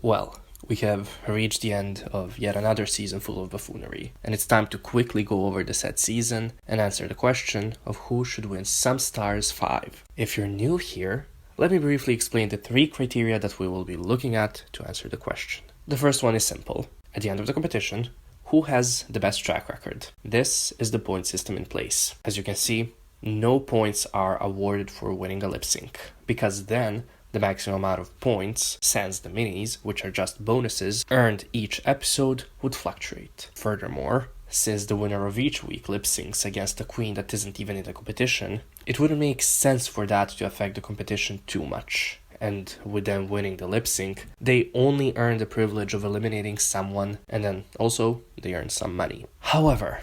Well, we have reached the end of yet another season full of buffoonery, and it's time to quickly go over the said season and answer the question of who should win Some Stars 5. If you're new here, let me briefly explain the 3 criteria that we will be looking at to answer the question. The first one is simple. At the end of the competition, who has the best track record? This is the point system in place. As you can see, no points are awarded for winning a lip sync, because then the maximum amount of points, sans the minis, which are just bonuses, earned each episode would fluctuate. Furthermore, since the winner of each week lip syncs against a queen that isn't even in the competition, it wouldn't make sense for that to affect the competition too much. And with them winning the lip sync, they only earn the privilege of eliminating someone, and then also they earn some money. However,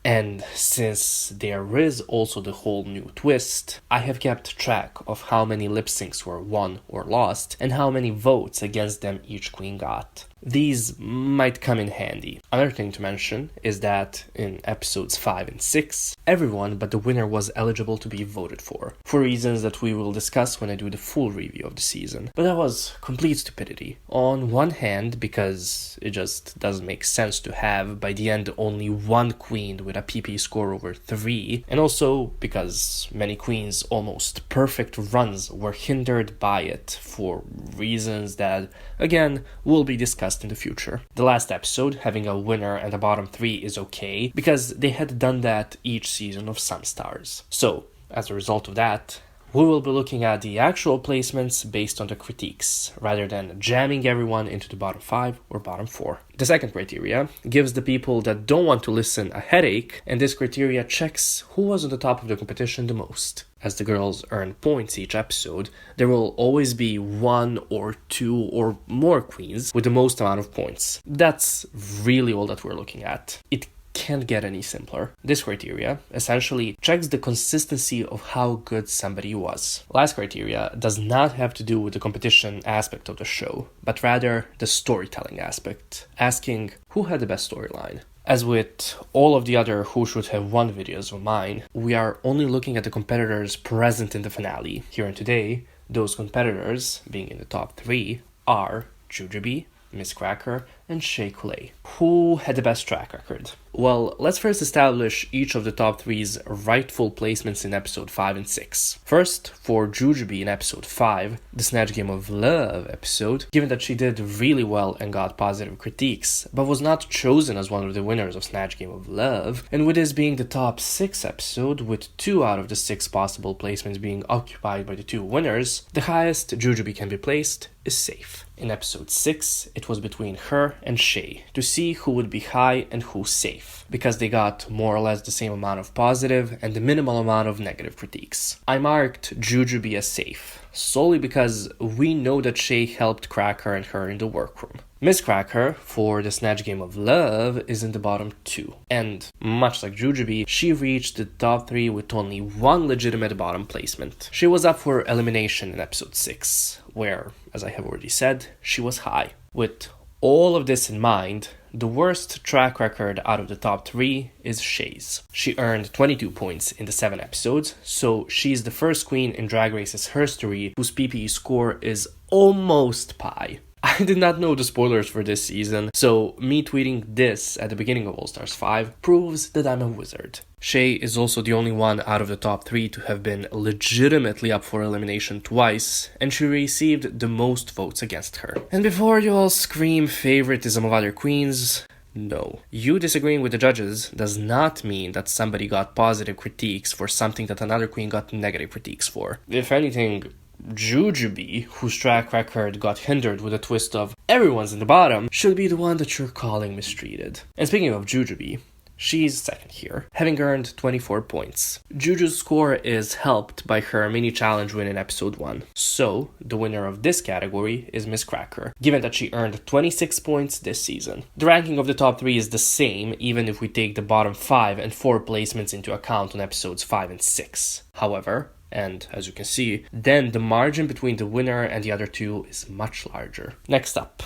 and since there is also the whole new twist, I have kept track of how many lip syncs were won or lost and how many votes against them each queen got. These might come in handy. Another thing to mention is that in episodes 5 and 6, everyone but the winner was eligible to be voted for reasons that we will discuss when I do the full review of the season. But that was complete stupidity. On one hand, because it just doesn't make sense to have, by the end, only one queen with a PP score over 3, and also because many queens' almost perfect runs were hindered by it for reasons that, again, will be discussed in the future. The last episode, having a winner and a bottom 3, is okay, because they had done that each season of Some Stars. So, as a result of that, we will be looking at the actual placements based on the critiques, rather than jamming everyone into the bottom 5 or bottom 4. The second criteria gives the people that don't want to listen a headache, and this criteria checks who was on the top of the competition the most. As the girls earn points each episode, there will always be 1 or 2 or more queens with the most amount of points. That's really all that we're looking at. It can't get any simpler. This criteria essentially checks the consistency of how good somebody was. Last criteria does not have to do with the competition aspect of the show, but rather the storytelling aspect, asking who had the best storyline. As with all of the other Who Should Have Won videos of mine, we are only looking at the competitors present in the finale. Here and today, those competitors, being in the top 3, are Jujubee, Miss Cracker, and Shea Coulee. Who had the best track record? Well, let's first establish each of the top 3's rightful placements in episode 5 and 6. First, for Jujubee in episode 5, the Snatch Game of Love episode, given that she did really well and got positive critiques, but was not chosen as one of the winners of Snatch Game of Love, and with this being the top 6 episode, with 2 out of the 6 possible placements being occupied by the 2 winners, the highest Jujubee can be placed is safe. In episode 6, it was between her and Shea to see who would be high and who's safe, because they got more or less the same amount of positive and the minimal amount of negative critiques. I marked Jujubee as safe, solely because we know that Shea helped Cracker and her in the workroom. Miss Cracker, for the Snatch Game of Love, is in the bottom 2. And, much like Jujubee, she reached the top 3 with only 1 legitimate bottom placement. She was up for elimination in episode 6, where, as I have already said, she was high. With all of this in mind, the worst track record out of the top 3 is Shea's. She earned 22 points in the 7 episodes, so she's the first queen in Drag Race's history whose PPE score is almost pi. I did not know the spoilers for this season, so me tweeting this at the beginning of All Stars 5 proves that I'm a wizard. Shea is also the only one out of the top 3 to have been legitimately up for elimination twice, and she received the most votes against her. And before you all scream favoritism of other queens, no. You disagreeing with the judges does not mean that somebody got positive critiques for something that another queen got negative critiques for. If anything, Jujubee, whose track record got hindered with a twist of everyone's in the bottom, should be the one that you're calling mistreated. And speaking of Jujubee, she's second here, having earned 24 points. Juju's score is helped by her mini challenge win in episode 1. So, the winner of this category is Miss Cracker, given that she earned 26 points this season. The ranking of the top 3 is the same, even if we take the bottom 5 and 4 placements into account on episodes 5 and 6. However, and as you can see, then the margin between the winner and the other 2 is much larger. Next up,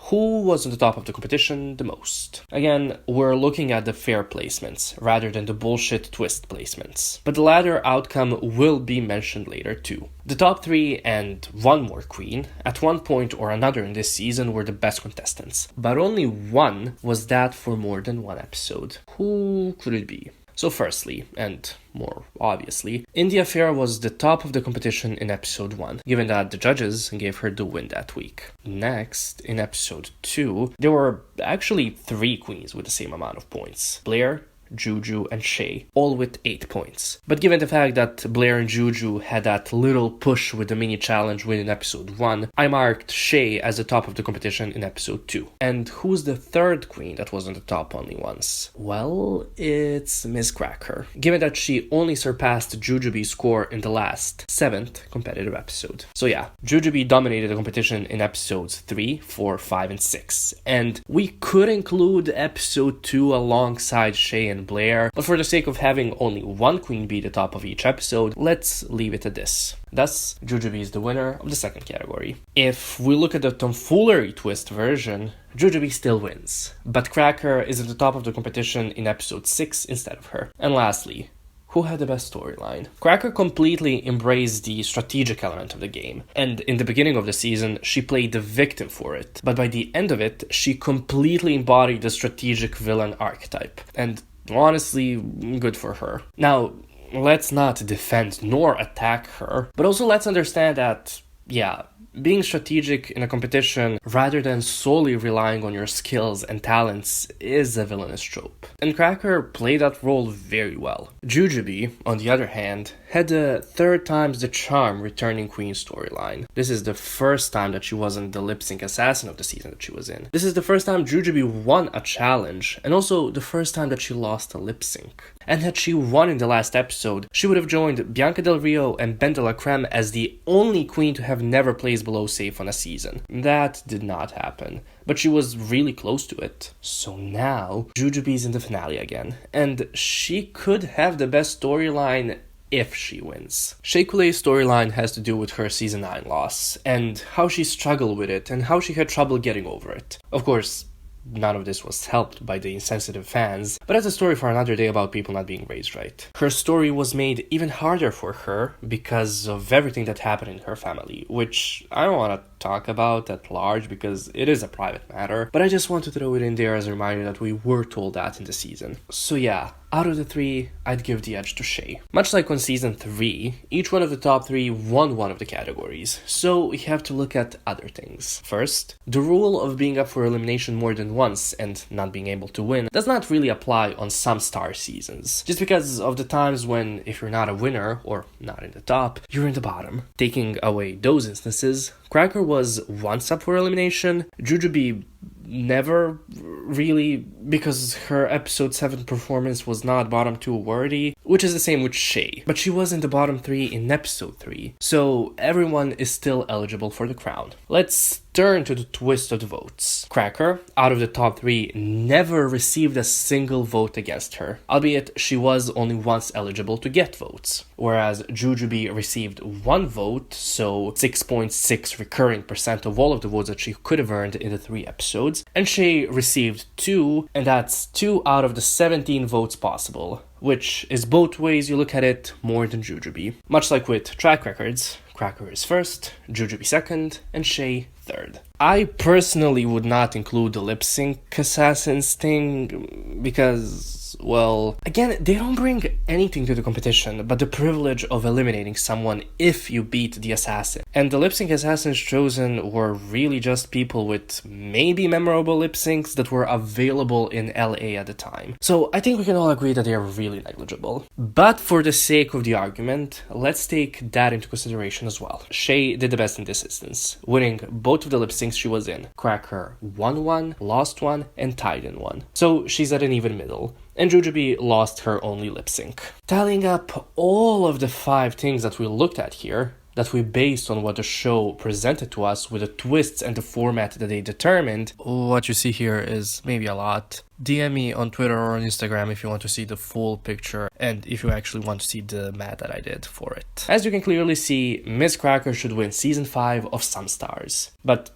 who was on the top of the competition the most? Again, we're looking at the fair placements rather than the bullshit twist placements. But the latter outcome will be mentioned later too. The top 3 and one more queen, at one point or another in this season, were the best contestants. But only one was that for more than one episode. Who could it be? So firstly, and more obviously, India Fair was the top of the competition in episode 1, given that the judges gave her the win that week. Next, in episode 2, there were actually 3 queens with the same amount of points. Blair, Juju, and Shay, all with 8 points. But given the fact that Blair and Juju had that little push with the mini challenge win in episode 1, I marked Shay as the top of the competition in episode 2. And who's the third queen that was on the top only once? Well, it's Miss Cracker, given that she only surpassed Jujubee's score in the last 7th competitive episode. So yeah, Jujubee dominated the competition in episodes 3, 4, 5, and 6. And we could include episode 2 alongside Shay and Blair, but for the sake of having only one queen be the top of each episode, let's leave it at this. Thus, Jujubee is the winner of the second category. If we look at the tomfoolery twist version, Jujubee still wins, but Cracker is at the top of the competition in episode 6 instead of her. And lastly, who had the best storyline? Cracker completely embraced the strategic element of the game, and in the beginning of the season, she played the victim for it, but by the end of it, she completely embodied the strategic villain archetype, and honestly, good for her. Now, let's not defend nor attack her, but also let's understand that, yeah, being strategic in a competition rather than solely relying on your skills and talents is a villainous trope. And Cracker played that role very well. Jujubee, on the other hand, had the 3rd times the charm returning queen storyline. This is the first time that she wasn't the lip-sync assassin of the season that she was in. This is the first time Jujubee won a challenge, and also the first time that she lost a lip-sync. And had she won in the last episode, she would have joined Bianca Del Rio and Ben de la Creme as the only queen to have never placed below safe on a season. That did not happen, but she was really close to it. So now, Jujubee's in the finale again, and she could have the best storyline if she wins. Shea Couleé's storyline has to do with her season 9 loss, and how she struggled with it, and how she had trouble getting over it. Of course, none of this was helped by the insensitive fans, but that's a story for another day about people not being raised right. Her story was made even harder for her because of everything that happened in her family, which I don't want to talk about at large because it is a private matter, but I just want to throw it in there as a reminder that we were told that in the season. So yeah, out of the 3, I'd give the edge to Shay. Much like on season 3, each one of the top 3 won one of the categories, so we have to look at other things. First, the rule of being up for elimination more than once and not being able to win does not really apply on some star seasons, just because of the times when, if you're not a winner, or not in the top, you're in the bottom. Taking away those instances, Cracker was once up for elimination, Jujubee never really, because her episode 7 performance was not bottom 2 worthy, which is the same with Shay, but she was in the bottom 3 in episode 3, so everyone is still eligible for the crown. Let's turn to the twist of the votes. Cracker, out of the top 3, never received a single vote against her, albeit she was only once eligible to get votes, whereas Jujubee received 1 vote, so 6.6 recurring percent of all of the votes that she could have earned in the 3 episodes, and Shay received 2, and that's 2 out of the 17 votes possible, which is both ways you look at it more than Jujubee. Much like with track records, Cracker is first, Jujubee second, and Shay third. I personally would not include the lip sync assassins thing because, well, again, they don't bring anything to the competition but the privilege of eliminating someone if you beat the assassin. And the lip sync assassins chosen were really just people with maybe memorable lip syncs that were available in LA at the time. So I think we can all agree that they are really negligible. But for the sake of the argument, let's take that into consideration as well. Shay did the best in this instance, winning both of the lip syncs she was in. Cracker won 1, lost 1, and tied in 1. So she's at an even middle. And Jujubee lost her only lip sync. Tallying up all of the 5 things that we looked at here, that we based on what the show presented to us with the twists and the format that they determined, what you see here is maybe a lot. DM me on Twitter or on Instagram if you want to see the full picture and if you actually want to see the math that I did for it. As you can clearly see, Miss Cracker should win season 5 of Some Stars. But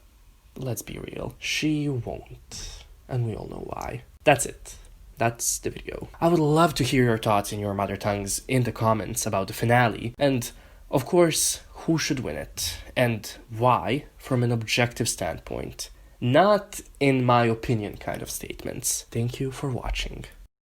let's be real, she won't. And we all know why. That's it. That's the video. I would love to hear your thoughts in your mother tongues in the comments about the finale, and of course, who should win it, and why from an objective standpoint, not in my opinion kind of statements. Thank you for watching.